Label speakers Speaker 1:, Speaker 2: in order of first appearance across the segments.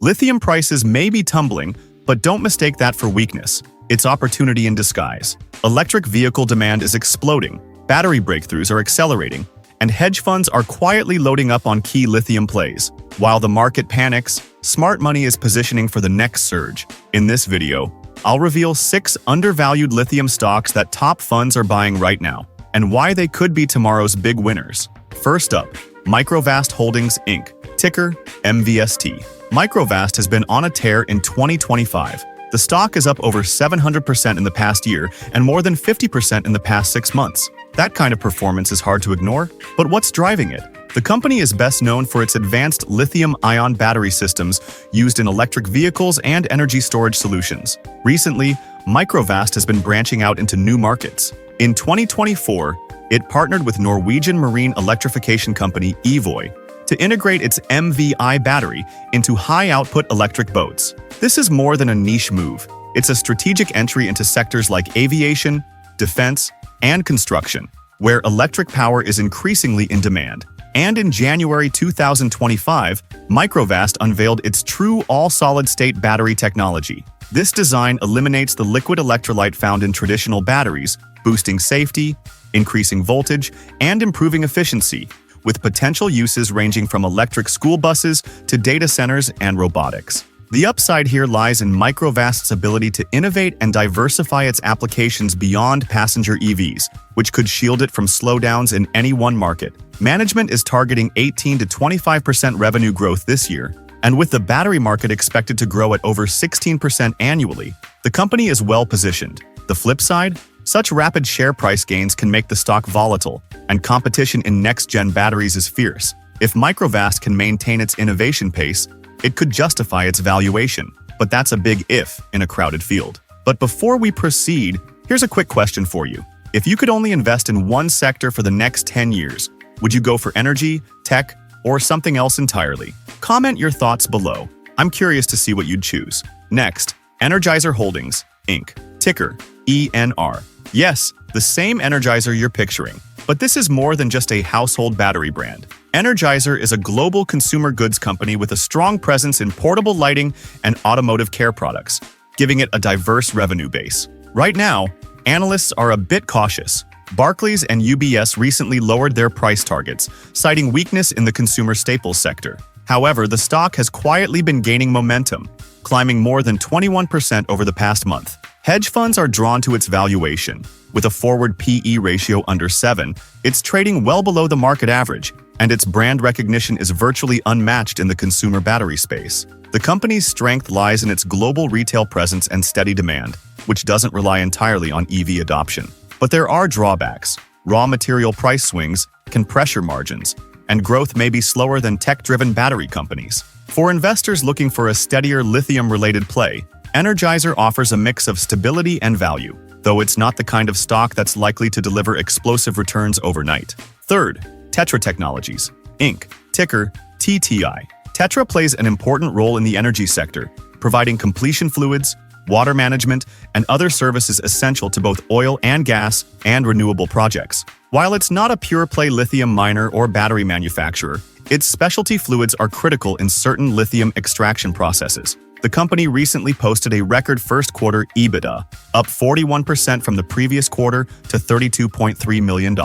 Speaker 1: Lithium prices may be tumbling, but don't mistake that for weakness. It's opportunity in disguise. Electric vehicle demand is exploding, battery breakthroughs are accelerating, and hedge funds are quietly loading up on key lithium plays. While the market panics, smart money is positioning for the next surge. In this video, I'll reveal 6 undervalued lithium stocks that top funds are buying right now, and why they could be tomorrow's big winners. First up, Microvast Holdings Inc., ticker MVST. Microvast has been on a tear in 2025. The stock is up over 700% in the past year and more than 50% in the past 6 months. That kind of performance is hard to ignore, but what's driving it? The company is best known for its advanced lithium-ion battery systems used in electric vehicles and energy storage solutions. Recently, Microvast has been branching out into new markets. In 2024, it partnered with Norwegian marine electrification company Evoy to integrate its MVI battery into high-output electric boats. This is more than a niche move. It's a strategic entry into sectors like aviation, defense, and construction, where electric power is increasingly in demand. And in January 2025, Microvast unveiled its true all-solid-state battery technology. This design eliminates the liquid electrolyte found in traditional batteries, boosting safety, increasing voltage, and improving efficiency, with potential uses ranging from electric school buses to data centers and robotics. The upside here lies in Microvast's ability to innovate and diversify its applications beyond passenger EVs, which could shield it from slowdowns in any one market. Management is targeting 18 to 25% revenue growth this year, and with the battery market expected to grow at over 16% annually, the company is well positioned. The flip side? Such rapid share price gains can make the stock volatile, and competition in next-gen batteries is fierce. If Microvast can maintain its innovation pace, it could justify its valuation, but that's a big if in a crowded field. But before we proceed, here's a quick question for you. If you could only invest in one sector for the next 10 years, would you go for energy, tech, or something else entirely? Comment your thoughts below. I'm curious to see what you'd choose. Next, Energizer Holdings, Inc., ticker ENR. Yes, the same Energizer you're picturing. But this is more than just a household battery brand. Energizer is a global consumer goods company with a strong presence in portable lighting and automotive care products, giving it a diverse revenue base. Right now, analysts are a bit cautious. Barclays and UBS recently lowered their price targets, citing weakness in the consumer staples sector. However, the stock has quietly been gaining momentum, climbing more than 21% over the past month. Hedge funds are drawn to its valuation. With a forward PE ratio under 7, it's trading well below the market average, and its brand recognition is virtually unmatched in the consumer battery space. The company's strength lies in its global retail presence and steady demand, which doesn't rely entirely on EV adoption. But there are drawbacks. Raw material price swings can pressure margins, and growth may be slower than tech-driven battery companies. For investors looking for a steadier lithium-related play, Energizer offers a mix of stability and value, though it's not the kind of stock that's likely to deliver explosive returns overnight. Third, Tetra Technologies, Inc., ticker TTI. Tetra plays an important role in the energy sector, providing completion fluids, water management, and other services essential to both oil and gas and renewable projects. While it's not a pure-play lithium miner or battery manufacturer, its specialty fluids are critical in certain lithium extraction processes. The company recently posted a record first-quarter EBITDA, up 41% from the previous quarter to $32.3 million,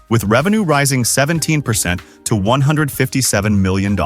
Speaker 1: with revenue rising 17% to $157 million.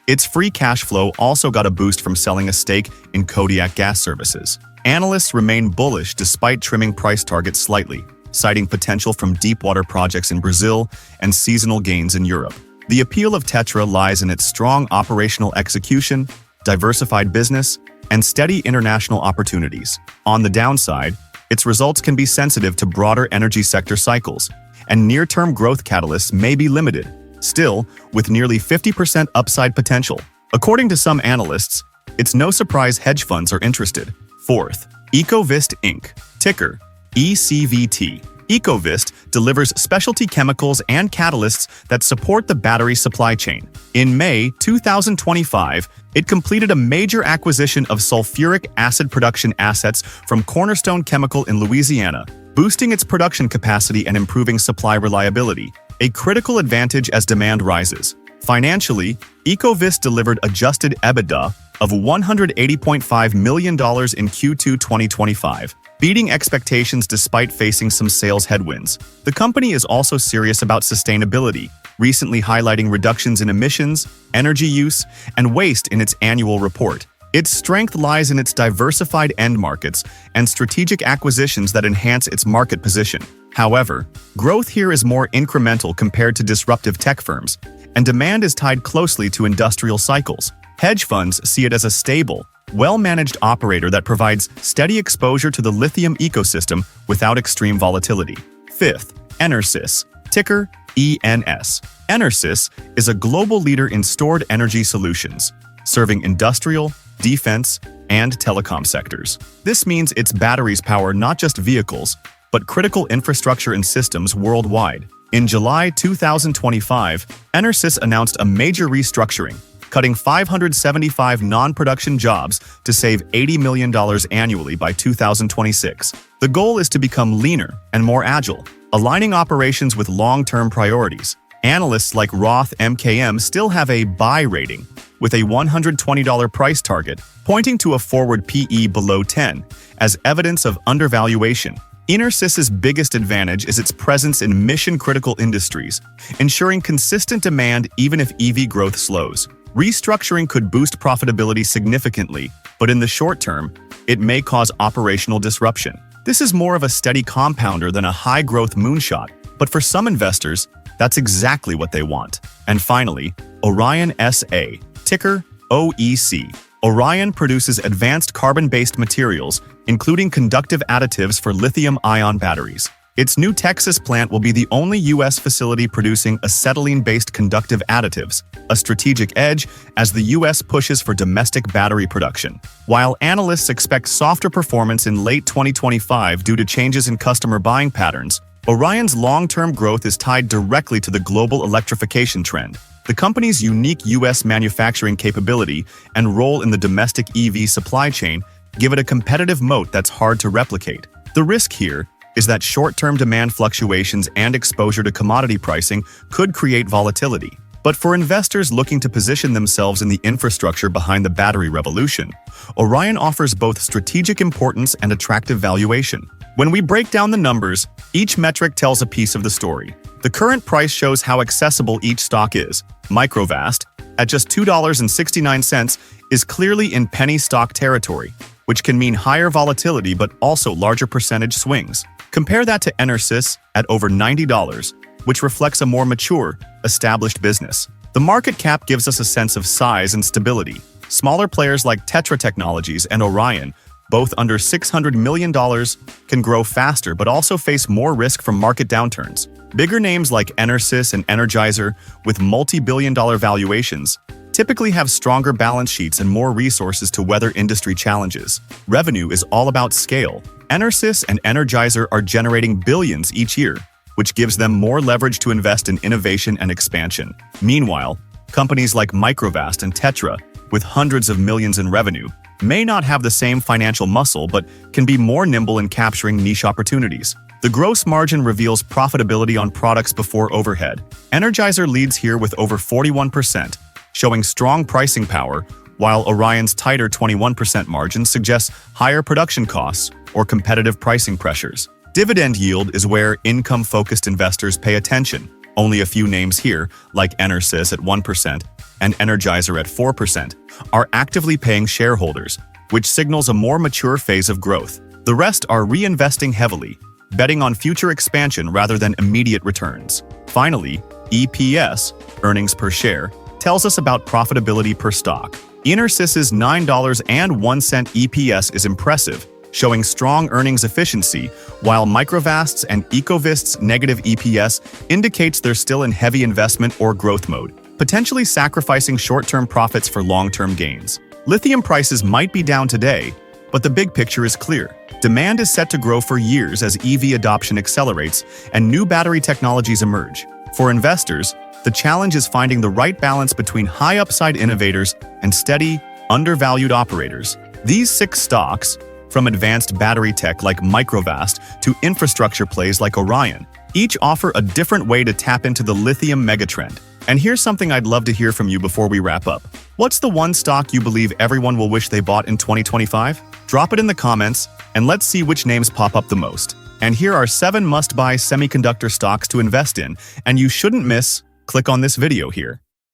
Speaker 1: Its free cash flow also got a boost from selling a stake in Kodiak Gas Services. Analysts remain bullish despite trimming price targets slightly, citing potential from deepwater projects in Brazil and seasonal gains in Europe. The appeal of Tetra lies in its strong operational execution, diversified business, and steady international opportunities. On the downside, its results can be sensitive to broader energy sector cycles, and near-term growth catalysts may be limited, still with nearly 50% upside potential. According to some analysts, it's no surprise hedge funds are interested. Fourth, EcoVist Inc., ticker ECVT. EcoVist delivers specialty chemicals and catalysts that support the battery supply chain. In May 2025, it completed a major acquisition of sulfuric acid production assets from Cornerstone Chemical in Louisiana, boosting its production capacity and improving supply reliability, a critical advantage as demand rises. Financially, EcoVist delivered adjusted EBITDA of $180.5 million in Q2 2025, beating expectations despite facing some sales headwinds. The company is also serious about sustainability, recently highlighting reductions in emissions, energy use, and waste in its annual report. Its strength lies in its diversified end markets and strategic acquisitions that enhance its market position. However, growth here is more incremental compared to disruptive tech firms, and demand is tied closely to industrial cycles. Hedge funds see it as a stable, well-managed operator that provides steady exposure to the lithium ecosystem without extreme volatility. Fifth, EnerSys, ticker ENS. EnerSys is a global leader in stored energy solutions, serving industrial, defense, and telecom sectors. This means its batteries power not just vehicles, but critical infrastructure and systems worldwide. In July 2025, EnerSys announced a major restructuring, cutting 575 non-production jobs to save $80 million annually by 2026. The goal is to become leaner and more agile, aligning operations with long-term priorities. Analysts like Roth MKM still have a buy rating, with a $120 price target, pointing to a forward PE below 10 as evidence of undervaluation. EnerSys's biggest advantage is its presence in mission-critical industries, ensuring consistent demand even if EV growth slows. Restructuring could boost profitability significantly, but in the short term, it may cause operational disruption. This is more of a steady compounder than a high-growth moonshot, but for some investors, that's exactly what they want. And finally, Orion SA, ticker OEC. Orion produces advanced carbon-based materials, including conductive additives for lithium-ion batteries. Its new Texas plant will be the only U.S. facility producing acetylene-based conductive additives, a strategic edge as the U.S. pushes for domestic battery production. While analysts expect softer performance in late 2025 due to changes in customer buying patterns, Orion's long-term growth is tied directly to the global electrification trend. The company's unique U.S. manufacturing capability and role in the domestic EV supply chain give it a competitive moat that's hard to replicate. The risk here is that short-term demand fluctuations and exposure to commodity pricing could create volatility. But for investors looking to position themselves in the infrastructure behind the battery revolution, Orion offers both strategic importance and attractive valuation. When we break down the numbers, each metric tells a piece of the story. The current price shows how accessible each stock is. Microvast, at just $2.69, is clearly in penny stock territory, which can mean higher volatility but also larger percentage swings. Compare that to EnerSys at over $90, which reflects a more mature, established business. The market cap gives us a sense of size and stability. Smaller players like Tetra Technologies and Orion, both under $600 million, can grow faster but also face more risk from market downturns. Bigger names like EnerSys and Energizer, with multi-billion-dollar valuations, typically have stronger balance sheets and more resources to weather industry challenges. Revenue is all about scale. EnerSys and Energizer are generating billions each year, which gives them more leverage to invest in innovation and expansion. Meanwhile, companies like Microvast and Tetra, with hundreds of millions in revenue, may not have the same financial muscle but can be more nimble in capturing niche opportunities. The gross margin reveals profitability on products before overhead. Energizer leads here with over 41%, showing strong pricing power, while Orion's tighter 21% margin suggests higher production costs or competitive pricing pressures. Dividend yield is where income-focused investors pay attention. Only a few names here, like EnerSys at 1% and Energizer at 4%, are actively paying shareholders, which signals a more mature phase of growth. The rest are reinvesting heavily, betting on future expansion rather than immediate returns. Finally, EPS, earnings per share, tells us about profitability per stock. EnerSys's $9.01 EPS is impressive, showing strong earnings efficiency, while Microvast's and EcoVist's negative EPS indicates they're still in heavy investment or growth mode, potentially sacrificing short-term profits for long-term gains. Lithium prices might be down today, but the big picture is clear. Demand is set to grow for years as EV adoption accelerates and new battery technologies emerge. For investors, the challenge is finding the right balance between high-upside innovators and steady, undervalued operators. These 6 stocks, from advanced battery tech like Microvast to infrastructure plays like Orion, Each offer a different way to tap into the lithium megatrend. And here's something I'd love to hear from you before we wrap up. What's the one stock you believe everyone will wish they bought in 2025? Drop it in the comments, and let's see which names pop up the most. And here are 7 must-buy semiconductor stocks to invest in, and you shouldn't miss. Click on this video here.